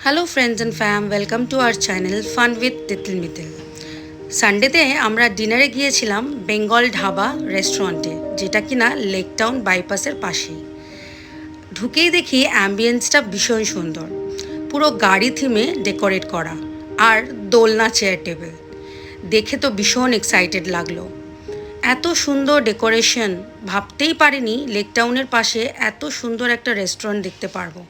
Hello friends and fam, welcome to our channel fun with Titol Mitol. সানডেতে আমরা ডিনারে গিয়েছিলাম বেঙ্গল ধাবা রেস্টুরেন্টে, যেটা কিনা লেক টাউন বাইপাসের পাশেই। ঢুকেই দেখি অ্যাম্বিয়েন্সটা ভীষণ সুন্দর, পুরো গাড়ি থিমে ডেকোরেট করা আর দোলনা চেয়ার টেবিল। দেখে তো ভীষণ এক্সাইটেড লাগলো। এত সুন্দর ডেকোরেশন, ভাবতেই পারিনি লেক টাউনের পাশে এত সুন্দর একটা রেস্টুরেন্ট দেখতে পারবো।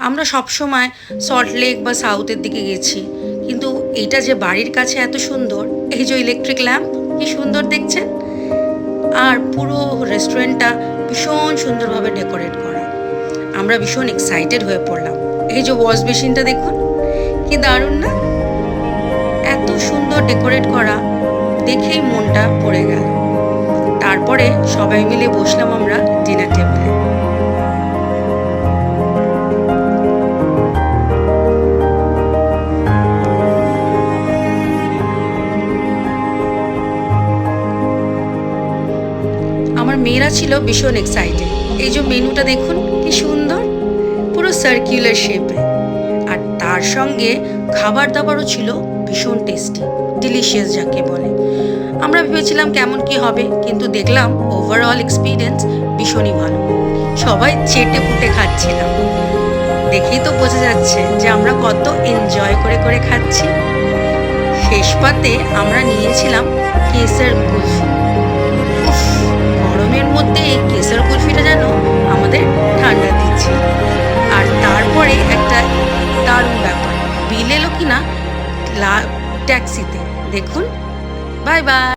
আমরা সবসময় সল্ট লেক বা সাউথের দিকে গেছি, কিন্তু এইটা যে বাড়ির কাছে এত সুন্দর, এই যে ইলেকট্রিক ল্যাম্প কি সুন্দর দেখছেন, আর পুরো রেস্টুরেন্টটা ভীষণ সুন্দরভাবে ডেকোরেট করা। আমরা ভীষণ এক্সাইটেড হয়ে পড়লাম। এই যে ওয়াশ বেসিনটা দেখুন, কি দারুণ না? এত সুন্দর ডেকোরেট করা, দেখেই মনটা পড়ে গেল। তারপরে সবাই মিলে বসলাম আমরা ডিনার টেবিলে। আমার মেয়েরা ছিল ভীষণ এক্সাইটেড। এই যে মেনুটা দেখুন কি সুন্দর, পুরো সার্কুলার শেপে, আর তার সঙ্গে খাবার দাবারও ছিল ভীষণ টেস্টি, ডিলিশিয়াস যাকে বলে। আমরা ভেবেছিলাম কেমন কি হবে, কিন্তু দেখলাম ওভারঅল এক্সপিরিয়েন্স ভীষণই ভালো। সবাই চেটে পুটে খাচ্ছিলাম, দেখেই তো বোঝা যাচ্ছে যে আমরা কত এনজয় করে করে খাচ্ছি। শেষ পাতে আমরা নিয়েছিলাম কেসর কুলফি। গরমের মধ্যে এই কেসর কুলফিটা যেন আমাদের ঠান্ডা দিচ্ছে। আর তারপরে একটা দারুণ ব্যাপার, বিল এলো কিনা ট্যাক্সিতে, দেখুন। Bye bye.